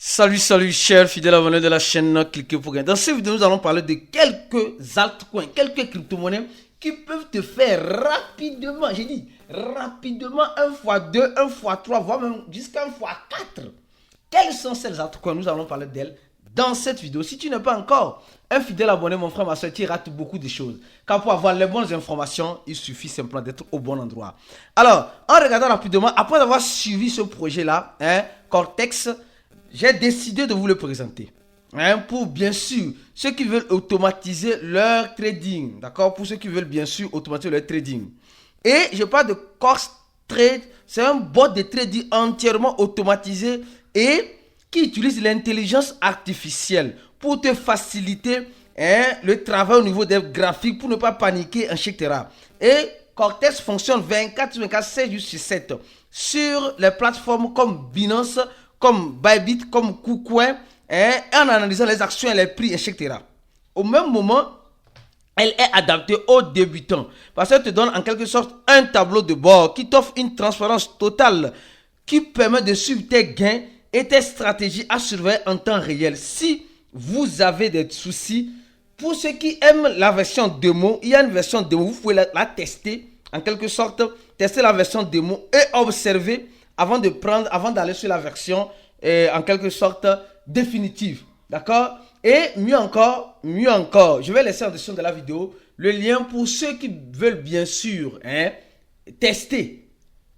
Salut, chers fidèles abonnés de la chaîne Cliquez pour gagner. Dans cette vidéo, nous allons parler de quelques altcoins, quelques crypto-monnaies qui peuvent te faire rapidement, j'ai dit rapidement, 1x2, 1x3, voire même jusqu'à 1x4. Quelles sont ces altcoins? Nous allons parler d'elles dans cette vidéo. Si tu n'es pas encore un fidèle abonné, mon frère, ma soeur, tu rates beaucoup de choses. Car pour avoir les bonnes informations, il suffit simplement d'être au bon endroit. Alors, en regardant rapidement, après avoir suivi ce projet-là, Cortex, j'ai décidé de vous le présenter. Pour bien sûr ceux qui veulent automatiser leur trading. D'accord? Pour ceux qui veulent bien sûr automatiser leur trading. Et je parle de Cortex Trade. C'est un bot de trading entièrement automatisé et qui utilise l'intelligence artificielle pour te faciliter le travail au niveau des graphiques, pour ne pas paniquer, etc. Et Cortex fonctionne 24/24, 7 jours sur 7 sur les plateformes comme Binance, comme Bybit, comme KuCoin, en analysant les actions et les prix, etc. Au même moment, elle est adaptée aux débutants parce qu'elle te donne en quelque sorte un tableau de bord qui t'offre une transparence totale qui permet de suivre tes gains et tes stratégies à surveiller en temps réel. Si vous avez des soucis, pour ceux qui aiment la version démo, il y a une version démo, vous pouvez la tester en quelque sorte, tester la version démo et observer avant d'aller sur la version en quelque sorte définitive. D'accord? Et mieux encore, je vais laisser en description de la vidéo le lien pour ceux qui veulent bien sûr tester,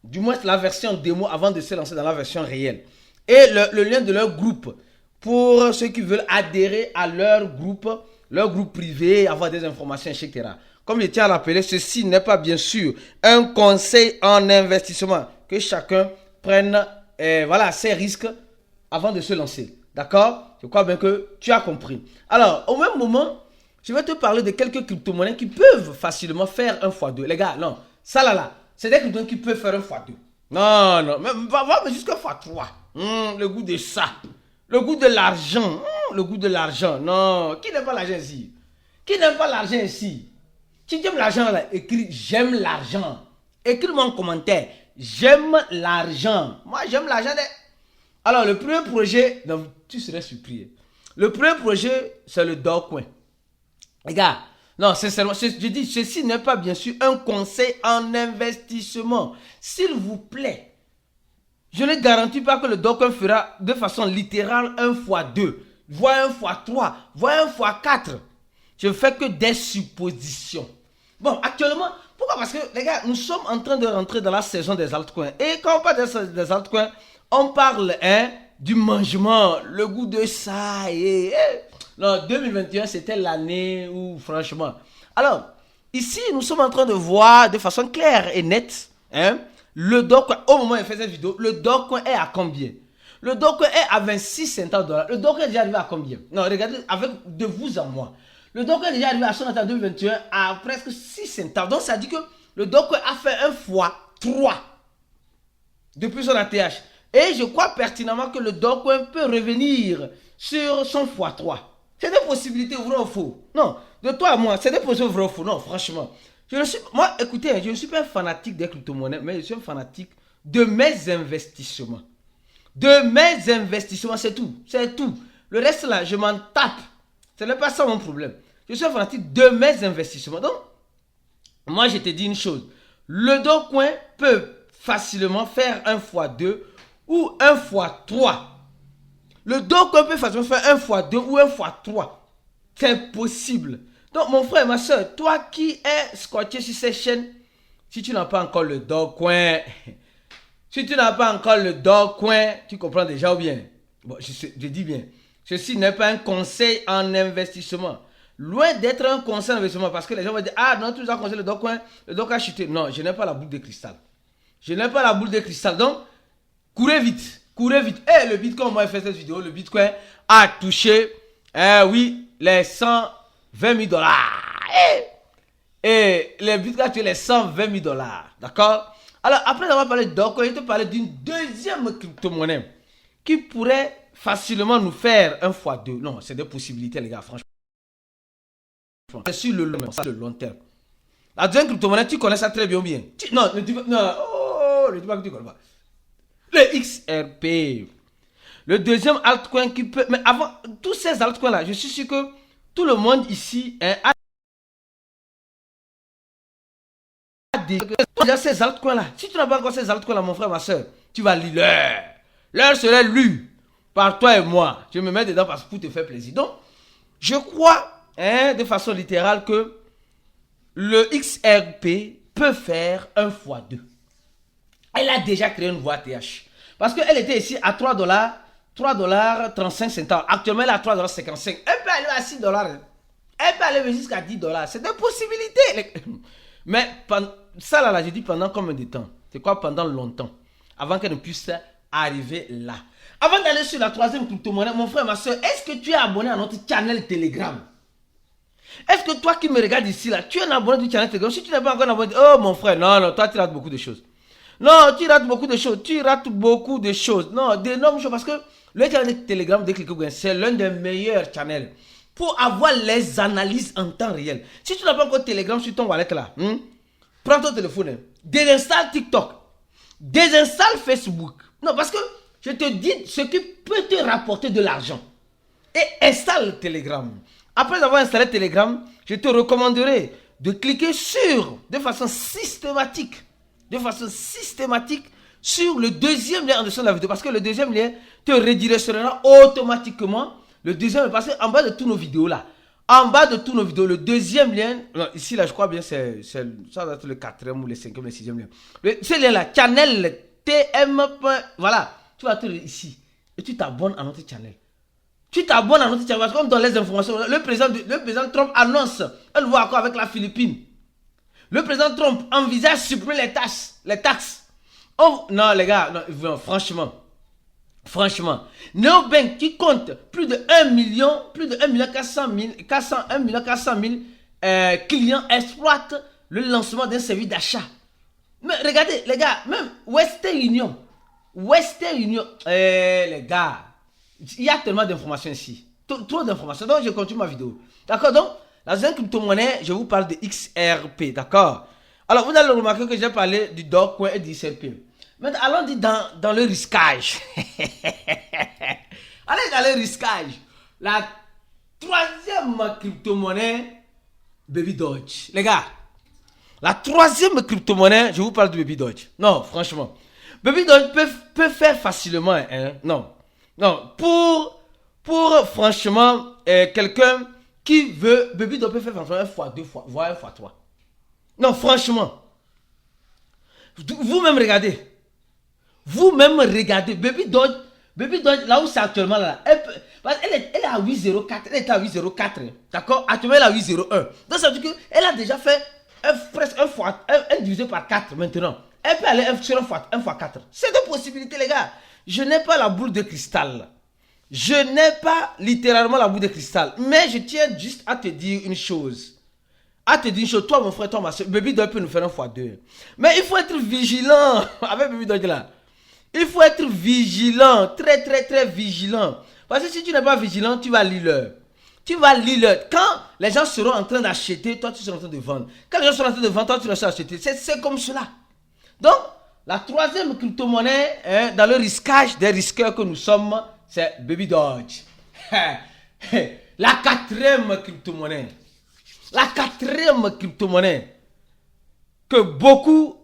du moins la version démo avant de se lancer dans la version réelle. Et le lien de leur groupe pour ceux qui veulent adhérer à leur groupe privé, avoir des informations, etc. Comme je tiens à rappeler, ceci n'est pas bien sûr un conseil en investissement, que chacun prenne ses risques avant de se lancer. D'accord? Je crois bien que tu as compris. Alors, au même moment, je vais te parler de quelques crypto-monnaies qui peuvent facilement faire 1x2. Les gars, non, ça là, c'est des crypto-monnaies qui peuvent faire 1x2. Non, mais jusqu'à x3. Le goût de ça. Le goût de l'argent. Le goût de l'argent. Non, qui n'aime pas l'argent ici? Qui n'aime pas l'argent ici? Si tu aimes l'argent là, écris j'aime l'argent. Écris-moi en commentaire. J'aime l'argent. Moi, j'aime l'argent. Alors, le premier projet, non, tu serais surpris. Le premier projet, c'est le Dogecoin. Les gars, non, sincèrement, je dis, ceci n'est pas bien sûr un conseil en investissement. S'il vous plaît, je ne garantis pas que le Dogecoin fera de façon littérale 1x2, voire 1x3, voire 1x4. Je ne fais que des suppositions. Bon, actuellement, pourquoi? Parce que, les gars, nous sommes en train de rentrer dans la saison des altcoins. Et quand on parle des altcoins, on parle du mangement, le goût de ça. Non, 2021, c'était l'année où, franchement. Alors, ici, nous sommes en train de voir de façon claire et nette, le Dogecoin, au moment où il fait cette vidéo, le Dogecoin est à combien? Le Dogecoin est à 26 cents $. Le Dogecoin est déjà arrivé à combien? Non, regardez, avec de vous à moi. Le Dogecoin est déjà arrivé à son en 2021 à presque 6 cents $. Donc, ça dit que le Dogecoin a fait 1x3 depuis son ATH. Et je crois pertinemment que le Dogecoin peut revenir sur son x3. C'est des possibilités vraies ou faux? Non, de toi à moi, c'est des possibilités vraies ou faux? Non, franchement. Moi, écoutez, je ne suis pas un fanatique des crypto-monnaies, mais je suis un fanatique de mes investissements. De mes investissements, c'est tout. C'est tout. Le reste là, je m'en tape. Ce n'est pas ça mon problème. Je suis un fanatique de mes investissements. Donc, moi, je te dis une chose. Le Dogecoin peut facilement faire 1x2 ou 1x3. Le Dogecoin peut facilement faire 1x2 ou 1x3. C'est possible. Donc, mon frère, ma soeur, toi qui es scotché sur cette chaîne, si tu n'as pas encore le Dogecoin, tu comprends déjà ou bien? Bon, je dis bien. Ceci n'est pas un conseil en investissement. Loin d'être un conseil en investissement, parce que les gens vont dire, ah non, tu nous as conseillé le Dogecoin a chuté. Non, je n'ai pas la boule de cristal. Donc, courez vite. Le Bitcoin, moi, j'ai fait cette vidéo. Le Bitcoin a touché, les 120 000 $. Et le Bitcoin a touché les 120 000 $. D'accord? Alors, après avoir parlé de Dogecoin, je vais te parler d'une deuxième crypto-monnaie qui pourrait facilement nous faire 1x2. Non, c'est des possibilités, les gars, franchement. C'est sur le long terme. La deuxième crypto-monnaie, tu connais ça très bien ou bien? Ne dis pas que tu connais pas. Le XRP. Le deuxième altcoin qui peut... Mais avant, tous ces altcoins-là, je suis sûr que tout le monde ici a déjà ces altcoins-là. Si tu n'as pas encore ces altcoins-là, mon frère, ma soeur, tu vas lire l'heure. L'heure serait lue par toi et moi. Je me mets dedans parce que pour te faire plaisir. Donc, je crois, de façon littérale, que le XRP peut faire 1 fois 2. Elle a déjà créé une voie TH. Parce qu'elle était ici à 3 dollars, 35 centimes. Actuellement, elle est à 3,55 $. Elle peut aller à 6 dollars. Elle peut aller jusqu'à 10 dollars. C'est des possibilités. Mais ça, là, je dis pendant combien de temps? C'est quoi pendant longtemps? Avant qu'elle ne puisse arriver là. Avant d'aller sur la troisième crypto-monnaie, mon frère, ma soeur, est-ce que tu es abonné à notre channel Telegram? Est-ce que toi qui me regardes ici, là, tu es un abonné du channel Telegram? Si tu n'es pas encore abonné, oh mon frère, non, toi tu rates beaucoup de choses. Non, tu rates beaucoup de choses. Non, d'énormes choses. Parce que le channel Telegram de Clickable, c'est l'un des meilleurs channels pour avoir les analyses en temps réel. Si tu n'as pas encore Telegram sur ton wallet là, prends ton téléphone, désinstalle TikTok, désinstalle Facebook. Non, parce que je te dis ce qui peut te rapporter de l'argent. Et installe Telegram. Après avoir installé Telegram, je te recommanderais de cliquer de façon systématique sur le deuxième lien en dessous de la vidéo. Parce que le deuxième lien te redirectionnera automatiquement. Le deuxième, parce qu'en bas de tous nos vidéos là, le deuxième lien, non, ici là je crois bien ça doit être le 4e ou le 5e, le 6e lien. Ce lien là, channel TM. Voilà, tu vas te ici et tu t'abonnes à notre channel. Parce qu'on donne les informations. Le président Trump annonce un nouveau accord avec la Philippine. Le président Trump envisage de supprimer les taxes. Oh, non, les gars, non, franchement. Neobank qui compte plus de 1 million 400 000 clients exploitent le lancement d'un service d'achat. Mais regardez, les gars, même Western Union, les gars, il y a tellement d'informations ici. Trop d'informations. Donc, je continue ma vidéo. D'accord? Donc, la deuxième crypto-monnaie, je vous parle de XRP. D'accord? Alors, vous allez remarquer que j'ai parlé du Dogecoin et du XRP. Maintenant, allons dans le risquage. Allez dans le risquage. La troisième crypto-monnaie, Baby Doge. Les gars, la troisième crypto-monnaie, je vous parle de Baby Doge. Non, franchement. Baby Doge peut faire facilement. Non, pour franchement, quelqu'un qui veut, Baby Doge peut faire facilement 1 fois 2 fois, voire 1 fois 3. Non, franchement. Vous-même regardez. Baby Doge, là où c'est actuellement là, elle est à 8,04, elle est à 8,04, d'accord? Actuellement elle est à 8,01. Donc ça veut dire qu'elle a déjà fait presque 1 fois, 1 divisé par 4 maintenant. Elle peut aller sur 1 fois 4. C'est deux possibilités, les gars. Je n'ai pas la boule de cristal. Je n'ai pas littéralement la boule de cristal. Mais je tiens juste à te dire une chose. Toi mon frère, toi ma soeur, Baby Doge peut nous faire 1 fois 2. Mais il faut être vigilant avec Baby Doge là. Il faut être vigilant, très vigilant. Parce que si tu n'es pas vigilant, tu vas lire l'heure. Quand les gens seront en train d'acheter, toi tu seras en train de vendre. Quand les gens seront en train de vendre, toi tu seras acheter. C'est comme cela. Donc, la troisième crypto-monnaie, dans le risquage des risqueurs que nous sommes, c'est Baby Doge. La quatrième crypto-monnaie. Que beaucoup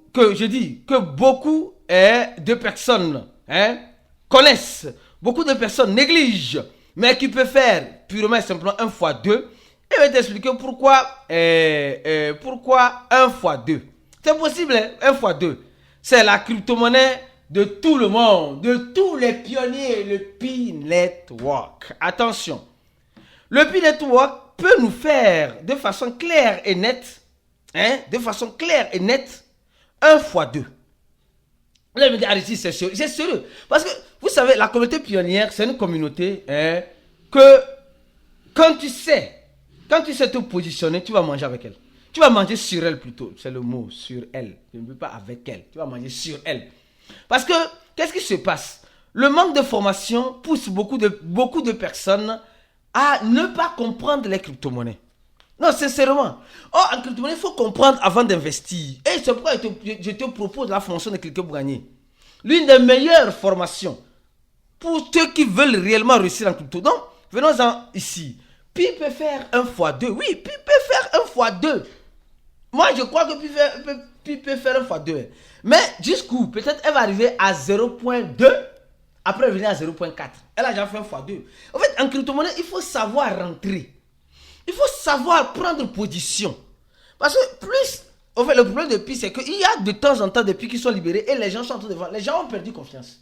de personnes connaissent, beaucoup de personnes négligent, mais qui peut faire purement et simplement 1 fois 2. Et je vais t'expliquer pourquoi 1 fois 2. C'est possible, 1 fois 2. C'est la crypto-monnaie de tout le monde, de tous les pionniers, le Pi Network. Attention, le Pi Network peut nous faire de façon claire et nette, 1 fois 2. Vous allez me dire, Aristide, c'est sérieux. Parce que, vous savez, la communauté pionnière, c'est une communauté que, quand tu sais te positionner, tu vas manger avec elle. Tu vas manger sur elle plutôt. C'est le mot, sur elle. Je ne veux pas avec elle. Tu vas manger sur elle. Parce que, qu'est-ce qui se passe? Le manque de formation pousse beaucoup de personnes à ne pas comprendre les crypto-monnaies. Non, sincèrement. Oh, en crypto-monnaie, il faut comprendre avant d'investir. Et c'est pourquoi je te propose la formation de Cliquer pour gagner. L'une des meilleures formations pour ceux qui veulent réellement réussir en crypto. Donc, venons-en ici. Pi peut faire 1 fois 2. Oui, Pi peut faire 1 fois 2. Moi, je crois que Pi peut faire 1 fois 2. Mais jusqu'où? Peut-être elle va arriver à 0.2. Après, elle va venir à 0.4. Elle a déjà fait 1 fois 2. En fait, en crypto-monnaie, il faut savoir rentrer. Il faut savoir prendre position. Parce que plus... En fait, le problème de Pi, c'est qu'il y a de temps en temps des Pi qui sont libérés et les gens sont en train de vendre. Les gens ont perdu confiance.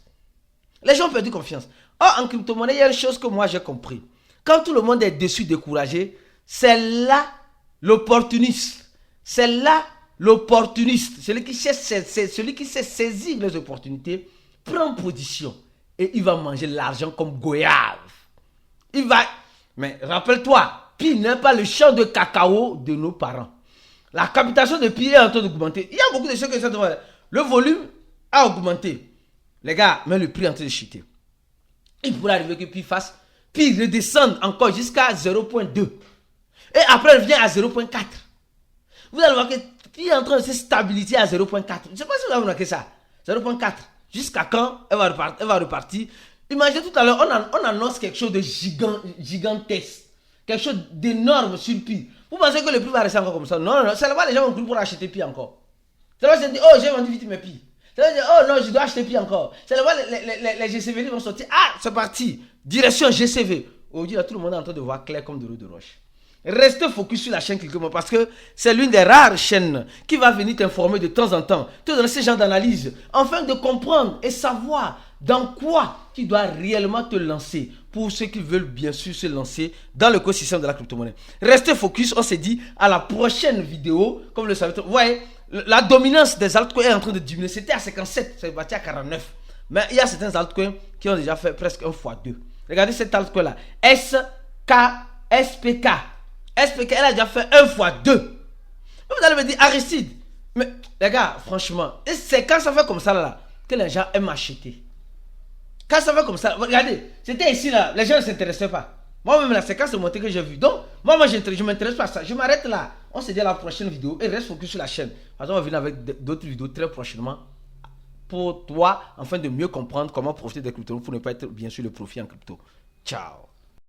Les gens ont perdu confiance. Or, en crypto-monnaie, il y a une chose que moi j'ai compris. Quand tout le monde est déçu, découragé, c'est là l'opportuniste. C'est là l'opportuniste. Celui qui sait saisir les opportunités, prend position. Et il va manger l'argent comme goyave. Il va... Mais rappelle-toi, Pi n'est pas le champ de cacao de nos parents. La capitalisation de Pi est en train d'augmenter. Il y a beaucoup de choses que ça demande. Le volume a augmenté. Les gars, mais le prix est en train de chuter. Il pourrait arriver que Pi redescende encore jusqu'à 0.2. Et après, il vient à 0.4. Vous allez voir que Pi est en train de se stabiliser à 0.4. Je ne sais pas si vous avez remarqué ça. 0.4. Jusqu'à quand elle va repartir. Imaginez tout à l'heure, on annonce quelque chose de gigantesque. Quelque chose d'énorme sur Pi. Vous pensez que le prix va rester encore comme ça? Non, non, c'est là-bas les gens vont courir pour acheter Pi encore. C'est là-bas ils se disent, oh, j'ai vendu vite mes Pi. C'est là-bas ils disent, oh non, je dois acheter Pi encore. C'est là-bas les GCV vont sortir. Ah, c'est parti. Direction GCV. Aujourd'hui, là, tout le monde est en train de voir clair comme de l'eau de roche. Restez focus sur la chaîne Cliquez Moi parce que c'est l'une des rares chaînes qui va venir t'informer de temps en temps, te donner ce genre d'analyse, afin de comprendre et savoir dans quoi tu dois réellement te lancer pour ceux qui veulent bien sûr se lancer dans l'écosystème de la crypto-monnaie. Restez focus, on s'est dit à la prochaine vidéo, comme le savez, vous voyez, la dominance des altcoins est en train de diminuer, c'était à 57, c'est battu à 49, mais il y a certains altcoins qui ont déjà fait presque 1 fois 2. Regardez cet altcoin là, SPK, elle a déjà fait 1 fois 2. Vous allez me dire, Aristide, mais les gars, franchement, c'est quand ça fait comme ça là, que les gens aiment acheter. Quand ça fait comme ça, regardez, c'était ici là, les gens ne s'intéressaient pas. Moi-même là, c'est quand c'est monté que j'ai vu. Donc, moi je ne m'intéresse pas à ça. Je m'arrête là. On se dit à la prochaine vidéo et reste focus sur la chaîne. Parce qu'on va venir avec d'autres vidéos très prochainement pour toi, afin de mieux comprendre comment profiter des cryptos pour ne pas être bien sûr le profit en crypto. Ciao.